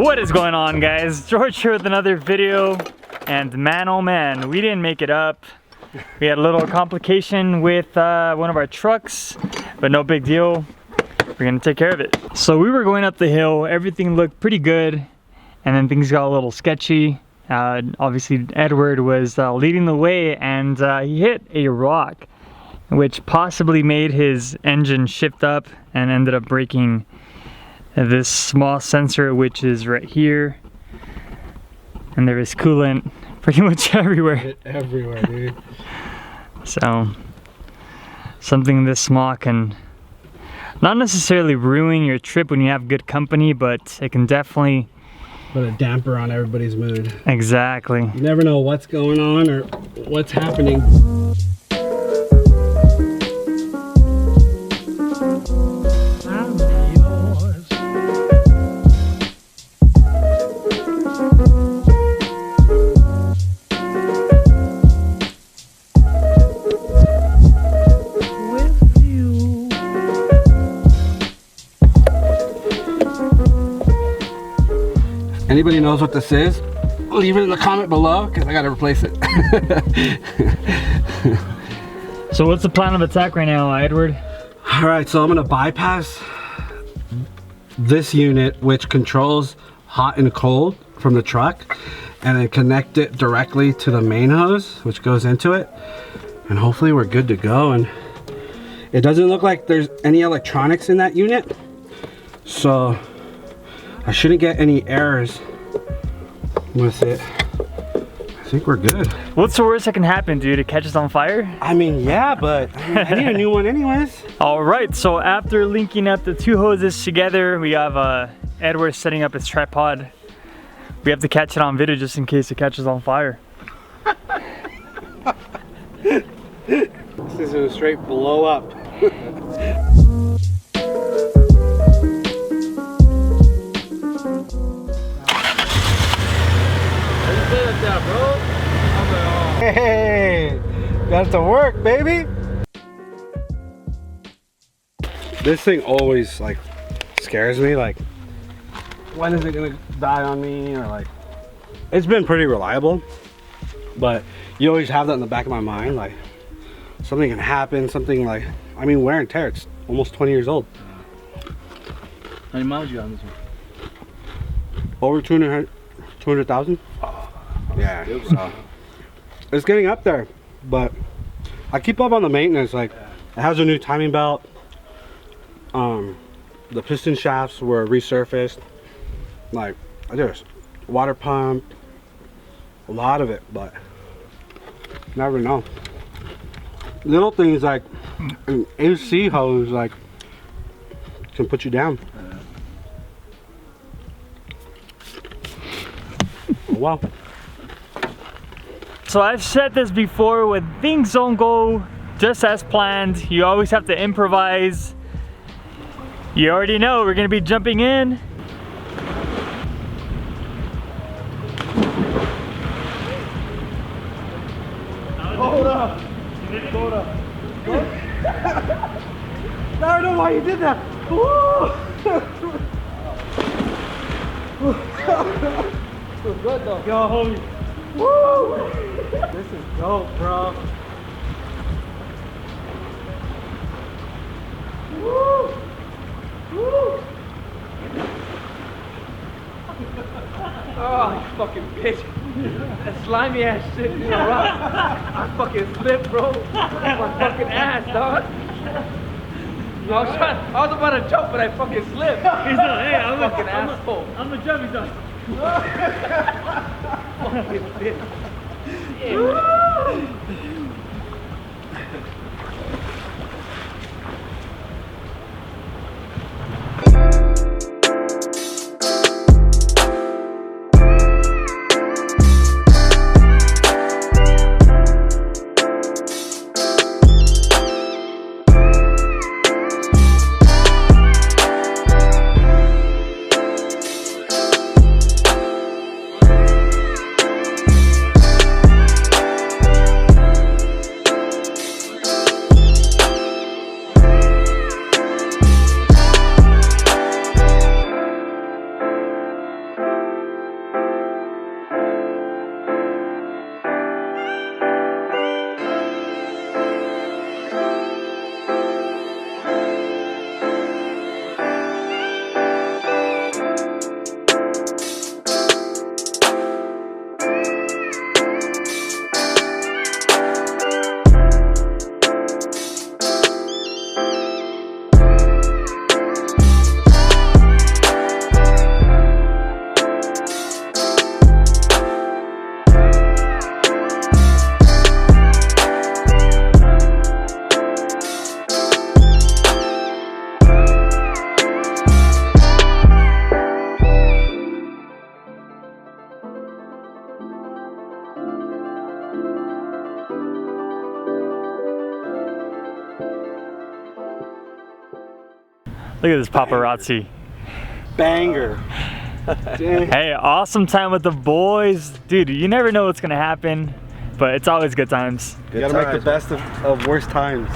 What is going on, guys? George here with another video, and man oh man, we didn't make it up. We had a little complication with one of our trucks, but no big deal. We're gonna take care of it. So we were going up the hill, everything looked pretty good, and then things got a little sketchy. Obviously Edward was leading the way, and he hit a rock, which possibly made his engine shift up and ended up breaking this small sensor, which is right here, and there is coolant pretty much everywhere. Everywhere, dude. So something this small can not necessarily ruin your trip when you have good company, but it can definitely put a damper on everybody's mood. Exactly. You never know what's going on or what's happening. Anybody knows what this is? Leave it in the comment below, because I gotta replace it. So what's the plan of attack right now, Edward? Alright, so I'm gonna bypass this unit, which controls hot and cold from the truck, and then connect it directly to the main hose, which goes into it, and hopefully we're good to go. And it doesn't look like there's any electronics in that unit, so I shouldn't get any errors with it. I think we're good. What's the worst that can happen, dude? It catches on fire? I mean, yeah, but I need a new one anyways. All right, so after linking up the two hoses together, we have Edward setting up his tripod. We have to catch it on video just in case it catches on fire. This is gonna straight blow up. Hey, got to work, baby. This thing always like scares me. Like, when is it gonna die on me? Or like, it's been pretty reliable, but you always have that in the back of my mind. Like, something can happen. Something like, I mean, wear and tear. It's almost 20 years old. How many miles you on this one? Over 200,000. Yeah, so it's getting up there, but I keep up on the maintenance. Like, it has a new timing belt. The piston shafts were resurfaced. Like, I just water pump, a lot of it, but never know. Little things like an AC hose, like, can put you down. Oh, wow. So I've said this before, when things don't go just as planned, you always have to improvise. You already know we're gonna be jumping in. Hold up. Hold up. I don't know why you did that. Feels good though. Yo, homie. Woo! This is dope, bro. Woo! Woo! Oh, you fucking bitch. That slimy ass shit in the rock. I fucking slipped, bro. My fucking ass, dog. I was about to jump, but I fucking slipped. He's like, hey, I'm a fucking asshole. I'm a jump, he's like. Fucking bitch. Look at this paparazzi. Banger. Hey, awesome time with the boys. Dude, you never know what's gonna happen, but it's always good times. You gotta make the best of worst times.